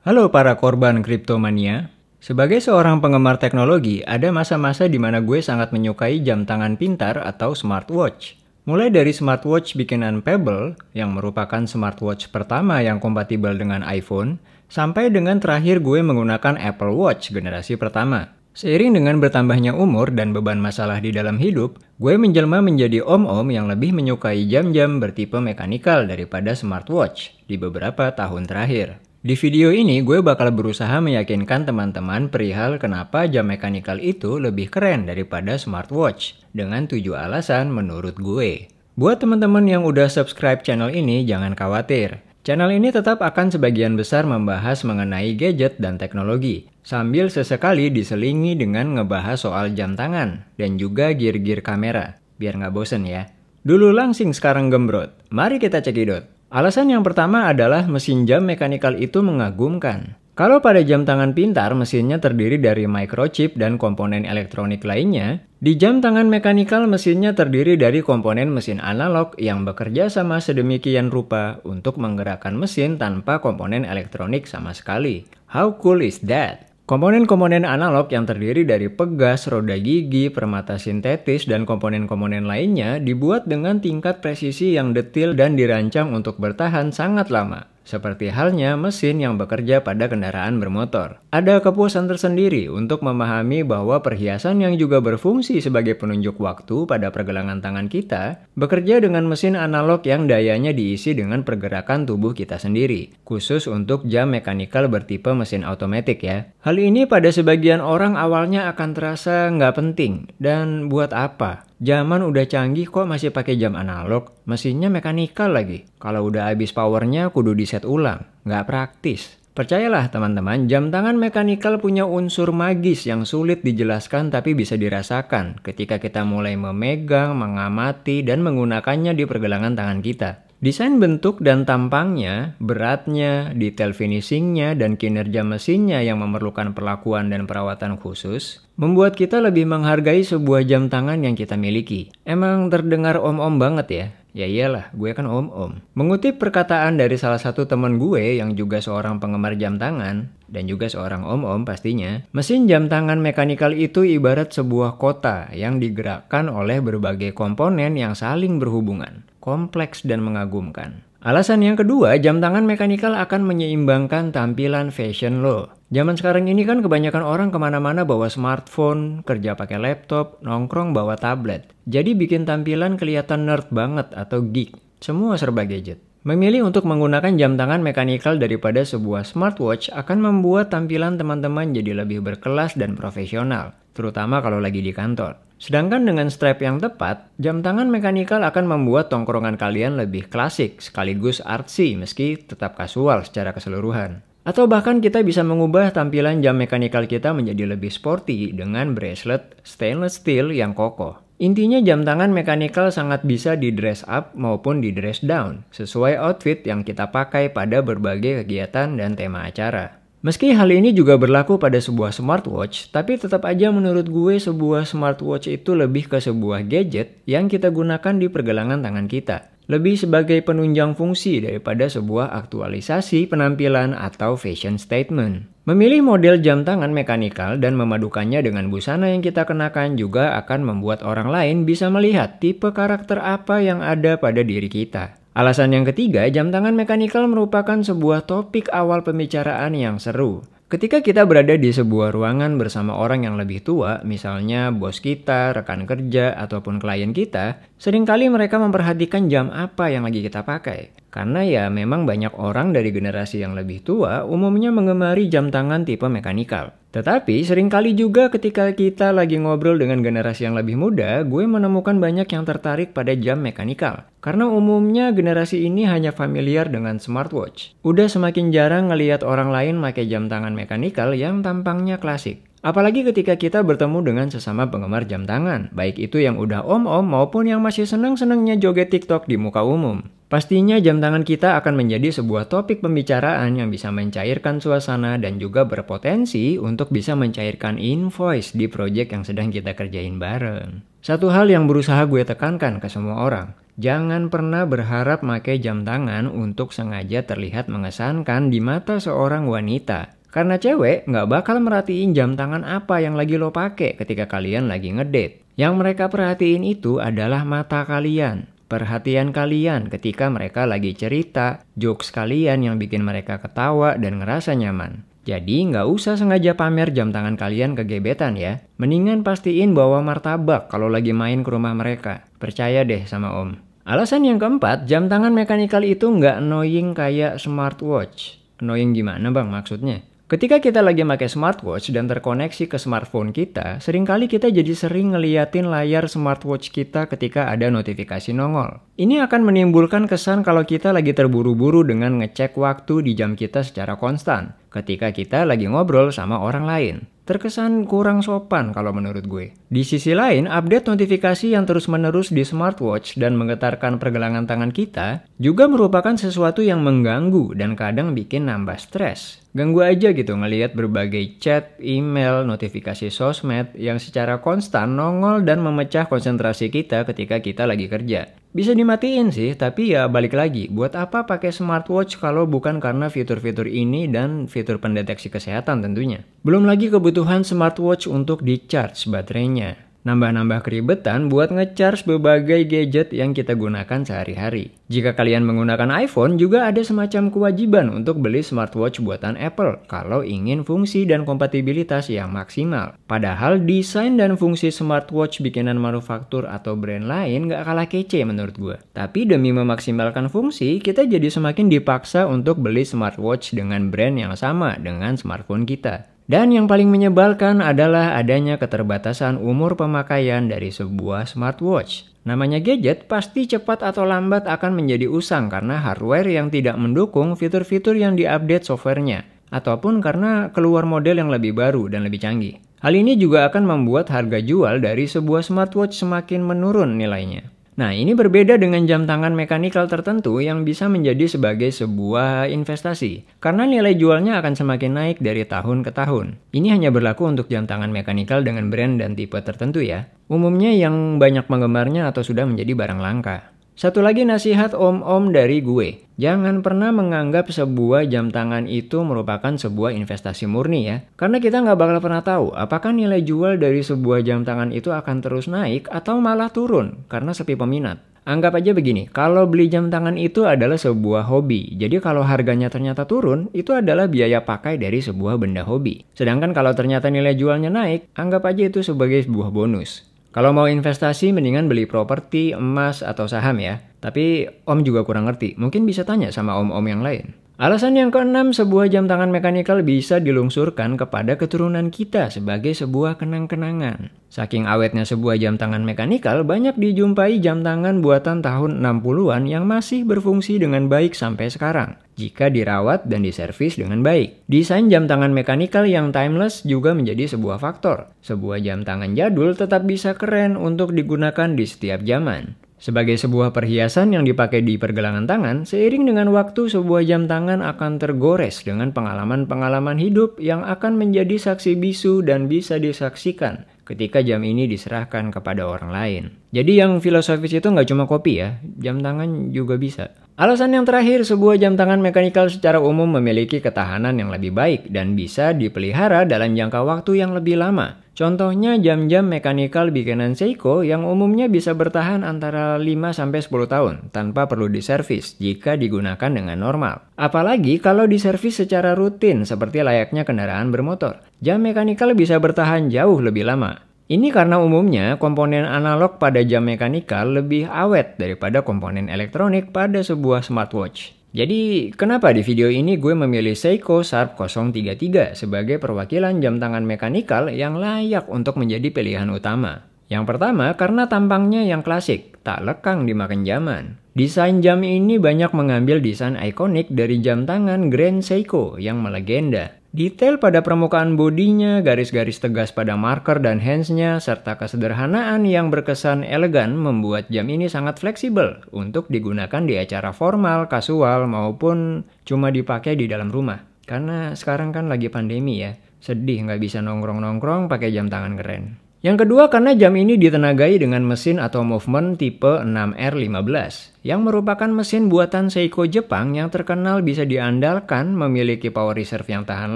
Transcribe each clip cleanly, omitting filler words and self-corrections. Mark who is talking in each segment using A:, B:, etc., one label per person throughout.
A: Halo para korban kriptomania. Sebagai seorang penggemar teknologi, ada masa-masa di mana gue sangat menyukai jam tangan pintar atau smartwatch. Mulai dari smartwatch bikinan Pebble, yang merupakan smartwatch pertama yang kompatibel dengan iPhone, sampai dengan terakhir gue menggunakan Apple Watch generasi pertama. Seiring dengan bertambahnya umur dan beban masalah di dalam hidup, gue menjelma menjadi om-om yang lebih menyukai jam-jam bertipe mekanikal daripada smartwatch di beberapa tahun terakhir. Di video ini gue bakal berusaha meyakinkan teman-teman perihal kenapa jam mekanikal itu lebih keren daripada smartwatch dengan 7 alasan menurut gue. Buat teman-teman yang udah subscribe channel ini, jangan khawatir. Channel ini tetap akan sebagian besar membahas mengenai gadget dan teknologi, sambil sesekali diselingi dengan ngebahas soal jam tangan dan juga gear-gear kamera, biar nggak bosen ya. Dulu langsing sekarang gembrot, mari kita cekidot. Alasan yang pertama adalah mesin jam mekanikal itu mengagumkan. Kalau pada jam tangan pintar mesinnya terdiri dari microchip dan komponen elektronik lainnya, di jam tangan mekanikal mesinnya terdiri dari komponen mesin analog yang bekerja sama sedemikian rupa untuk menggerakkan mesin tanpa komponen elektronik sama sekali. How cool is that? Komponen-komponen analog yang terdiri dari pegas, roda gigi, permata sintetis, dan komponen-komponen lainnya dibuat dengan tingkat presisi yang detil dan dirancang untuk bertahan sangat lama. Seperti halnya mesin yang bekerja pada kendaraan bermotor. Ada kepuasan tersendiri untuk memahami bahwa perhiasan yang juga berfungsi sebagai penunjuk waktu pada pergelangan tangan kita bekerja dengan mesin analog yang dayanya diisi dengan pergerakan tubuh kita sendiri, khusus untuk jam mekanikal bertipe mesin otomatis ya. Hal ini pada sebagian orang awalnya akan terasa nggak penting, dan buat apa? Zaman udah canggih kok masih pakai jam analog, mesinnya mekanikal lagi. Kalau udah habis powernya kudu di-set ulang, nggak praktis. Percayalah teman-teman, jam tangan mekanikal punya unsur magis yang sulit dijelaskan tapi bisa dirasakan ketika kita mulai memegang, mengamati, dan menggunakannya di pergelangan tangan kita. Desain bentuk dan tampangnya, beratnya, detail finishingnya, dan kinerja mesinnya yang memerlukan perlakuan dan perawatan khusus, membuat kita lebih menghargai sebuah jam tangan yang kita miliki. Emang terdengar om-om banget ya? Ya iyalah, gue kan om-om. Mengutip perkataan dari salah satu teman gue yang juga seorang penggemar jam tangan, dan juga seorang om-om pastinya, mesin jam tangan mekanikal itu ibarat sebuah kota yang digerakkan oleh berbagai komponen yang saling berhubungan, kompleks dan mengagumkan. Alasan yang kedua, jam tangan mekanikal akan menyeimbangkan tampilan fashion lo. Zaman sekarang ini kan kebanyakan orang kemana-mana bawa smartphone, kerja pakai laptop, nongkrong bawa tablet. Jadi bikin tampilan kelihatan nerd banget atau geek. Semua serba gadget. Memilih untuk menggunakan jam tangan mekanikal daripada sebuah smartwatch akan membuat tampilan teman-teman jadi lebih berkelas dan profesional, terutama kalau lagi di kantor. Sedangkan dengan strap yang tepat, jam tangan mekanikal akan membuat tongkrongan kalian lebih klasik sekaligus artsy meski tetap kasual secara keseluruhan. Atau bahkan kita bisa mengubah tampilan jam mekanikal kita menjadi lebih sporty dengan bracelet stainless steel yang kokoh. Intinya jam tangan mekanikal sangat bisa di dress up maupun di dress down, sesuai outfit yang kita pakai pada berbagai kegiatan dan tema acara. Meski hal ini juga berlaku pada sebuah smartwatch, tapi tetap aja menurut gue sebuah smartwatch itu lebih ke sebuah gadget yang kita gunakan di pergelangan tangan kita. Lebih sebagai penunjang fungsi daripada sebuah aktualisasi penampilan atau fashion statement. Memilih model jam tangan mekanikal dan memadukannya dengan busana yang kita kenakan juga akan membuat orang lain bisa melihat tipe karakter apa yang ada pada diri kita. Alasan yang ketiga, jam tangan mekanikal merupakan sebuah topik awal pembicaraan yang seru. Ketika kita berada di sebuah ruangan bersama orang yang lebih tua, misalnya bos kita, rekan kerja, ataupun klien kita, seringkali mereka memperhatikan jam apa yang lagi kita pakai. Karena ya memang banyak orang dari generasi yang lebih tua umumnya mengemari jam tangan tipe mekanikal. Tetapi seringkali juga ketika kita lagi ngobrol dengan generasi yang lebih muda, gue menemukan banyak yang tertarik pada jam mekanikal. Karena umumnya generasi ini hanya familiar dengan smartwatch. Udah semakin jarang ngelihat orang lain pakai jam tangan mekanikal yang tampangnya klasik. Apalagi ketika kita bertemu dengan sesama penggemar jam tangan, baik itu yang udah om-om maupun yang masih seneng-senengnya joget TikTok di muka umum. Pastinya jam tangan kita akan menjadi sebuah topik pembicaraan yang bisa mencairkan suasana dan juga berpotensi untuk bisa mencairkan invoice di proyek yang sedang kita kerjain bareng. Satu hal yang berusaha gue tekankan ke semua orang, Jangan pernah berharap pakai jam tangan untuk sengaja terlihat mengesankan di mata seorang wanita. Karena cewek nggak bakal merhatiin jam tangan apa yang lagi lo pakai ketika kalian lagi ngedate. Yang mereka perhatiin itu adalah mata kalian. Perhatian kalian ketika mereka lagi cerita, jokes kalian yang bikin mereka ketawa dan ngerasa nyaman. Jadi nggak usah sengaja pamer jam tangan kalian ke gebetan ya. Mendingan pastiin bawa martabak kalau lagi main ke rumah mereka. Percaya deh sama Om. Alasan yang keempat, jam tangan mekanikal itu nggak annoying kayak smartwatch. Annoying gimana bang maksudnya? Ketika kita lagi pakai smartwatch dan terkoneksi ke smartphone kita, seringkali kita jadi sering ngeliatin layar smartwatch kita ketika ada notifikasi nongol. Ini akan menimbulkan kesan kalau kita lagi terburu-buru dengan ngecek waktu di jam kita secara konstan ketika kita lagi ngobrol sama orang lain. Terkesan kurang sopan kalau menurut gue. Di sisi lain, update notifikasi yang terus-menerus di smartwatch dan menggetarkan pergelangan tangan kita juga merupakan sesuatu yang mengganggu dan kadang bikin nambah stres. Ganggu aja gitu ngelihat berbagai chat, email, notifikasi sosmed yang secara konstan nongol dan memecah konsentrasi kita ketika kita lagi kerja. Bisa dimatiin sih, tapi ya balik lagi, buat apa pakai smartwatch kalau bukan karena fitur-fitur ini dan fitur pendeteksi kesehatan tentunya. Belum lagi kebutuhan smartwatch untuk di-charge baterainya. Nambah-nambah keribetan buat nge-charge berbagai gadget yang kita gunakan sehari-hari. Jika kalian menggunakan iPhone, juga ada semacam kewajiban untuk beli smartwatch buatan Apple kalau ingin fungsi dan kompatibilitas yang maksimal. Padahal desain dan fungsi smartwatch bikinan manufaktur atau brand lain gak kalah kece menurut gue. Tapi demi memaksimalkan fungsi, kita jadi semakin dipaksa untuk beli smartwatch dengan brand yang sama dengan smartphone kita. Dan yang paling menyebalkan adalah adanya keterbatasan umur pemakaian dari sebuah smartwatch. Namanya gadget pasti cepat atau lambat akan menjadi usang karena hardware yang tidak mendukung fitur-fitur yang diupdate softwarenya, ataupun karena keluar model yang lebih baru dan lebih canggih. Hal ini juga akan membuat harga jual dari sebuah smartwatch semakin menurun nilainya. Nah, ini berbeda dengan jam tangan mekanikal tertentu yang bisa menjadi sebagai sebuah investasi, karena nilai jualnya akan semakin naik dari tahun ke tahun. Ini hanya berlaku untuk jam tangan mekanikal dengan brand dan tipe tertentu ya. Umumnya yang banyak penggemarnya atau sudah menjadi barang langka. Satu lagi nasihat om-om dari gue. Jangan pernah menganggap sebuah jam tangan itu merupakan sebuah investasi murni ya. Karena kita nggak bakal pernah tahu apakah nilai jual dari sebuah jam tangan itu akan terus naik atau malah turun karena sepi peminat. Anggap aja begini, kalau beli jam tangan itu adalah sebuah hobi. Jadi kalau harganya ternyata turun, itu adalah biaya pakai dari sebuah benda hobi. Sedangkan kalau ternyata nilai jualnya naik, anggap aja itu sebagai sebuah bonus. Kalau mau investasi mendingan beli properti, emas, atau saham ya. Tapi om juga kurang ngerti, mungkin bisa tanya sama om-om yang lain. Alasan yang keenam, sebuah jam tangan mekanikal bisa dilungsurkan kepada keturunan kita sebagai sebuah kenang-kenangan. Saking awetnya sebuah jam tangan mekanikal, banyak dijumpai jam tangan buatan tahun 60-an yang masih berfungsi dengan baik sampai sekarang, jika dirawat dan diservis dengan baik. Desain jam tangan mekanikal yang timeless juga menjadi sebuah faktor. Sebuah jam tangan jadul tetap bisa keren untuk digunakan di setiap zaman. Sebagai sebuah perhiasan yang dipakai di pergelangan tangan, seiring dengan waktu sebuah jam tangan akan tergores dengan pengalaman-pengalaman hidup yang akan menjadi saksi bisu dan bisa disaksikan ketika jam ini diserahkan kepada orang lain. Jadi yang filosofis itu nggak cuma kopi ya, jam tangan juga bisa. Alasan yang terakhir, sebuah jam tangan mekanikal secara umum memiliki ketahanan yang lebih baik dan bisa dipelihara dalam jangka waktu yang lebih lama. Contohnya jam-jam mekanikal bikinan Seiko yang umumnya bisa bertahan antara 5-10 tahun tanpa perlu diservis jika digunakan dengan normal. Apalagi kalau diservis secara rutin seperti layaknya kendaraan bermotor. Jam mekanikal bisa bertahan jauh lebih lama. Ini karena umumnya komponen analog pada jam mekanikal lebih awet daripada komponen elektronik pada sebuah smartwatch. Jadi, kenapa di video ini gue memilih Seiko Sharp 033 sebagai perwakilan jam tangan mekanikal yang layak untuk menjadi pilihan utama? Yang pertama, karena tampangnya yang klasik, tak lekang dimakan zaman. Desain jam ini banyak mengambil desain ikonik dari jam tangan Grand Seiko yang melegenda. Detail pada permukaan bodinya, garis-garis tegas pada marker dan hands-nya, serta kesederhanaan yang berkesan elegan membuat jam ini sangat fleksibel untuk digunakan di acara formal, kasual, maupun cuma dipakai di dalam rumah. Karena sekarang kan lagi pandemi ya, sedih nggak bisa nongkrong-nongkrong pakai jam tangan keren. Yang kedua karena jam ini ditenagai dengan mesin atau movement tipe 6R15 yang merupakan mesin buatan Seiko Jepang yang terkenal bisa diandalkan, memiliki power reserve yang tahan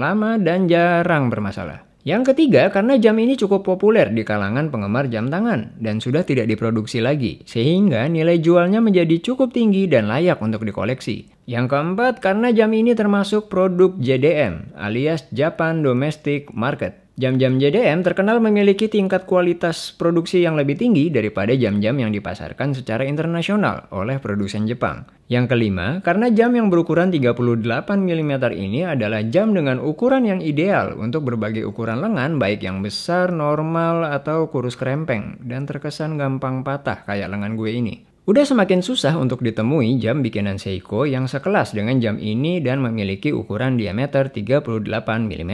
A: lama dan jarang bermasalah. Yang ketiga karena jam ini cukup populer di kalangan penggemar jam tangan dan sudah tidak diproduksi lagi sehingga nilai jualnya menjadi cukup tinggi dan layak untuk dikoleksi. Yang keempat karena jam ini termasuk produk JDM alias Japan Domestic Market. Jam-jam JDM terkenal memiliki tingkat kualitas produksi yang lebih tinggi daripada jam-jam yang dipasarkan secara internasional oleh produsen Jepang. Yang kelima, karena jam yang berukuran 38 mm ini adalah jam dengan ukuran yang ideal untuk berbagai ukuran lengan baik yang besar, normal, atau kurus kerempeng dan terkesan gampang patah kayak lengan gue ini. Udah semakin susah untuk ditemui jam bikinan Seiko yang sekelas dengan jam ini dan memiliki ukuran diameter 38 mm.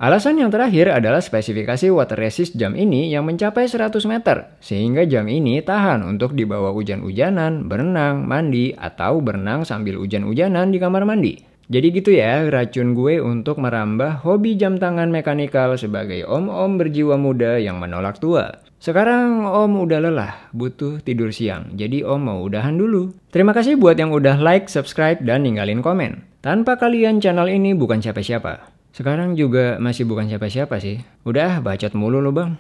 A: Alasan yang terakhir adalah spesifikasi water resist jam ini yang mencapai 100 meter, sehingga jam ini tahan untuk dibawa hujan-hujanan, berenang, mandi, atau berenang sambil hujan-hujanan di kamar mandi. Jadi gitu ya racun gue untuk merambah hobi jam tangan mekanikal sebagai om-om berjiwa muda yang menolak tua. Sekarang om udah lelah, butuh tidur siang, jadi om mau udahan dulu. Terima kasih buat yang udah like, subscribe, dan ninggalin komen. Tanpa kalian channel ini bukan siapa-siapa. Sekarang juga masih bukan siapa-siapa sih. Udah bacot mulu lo bang.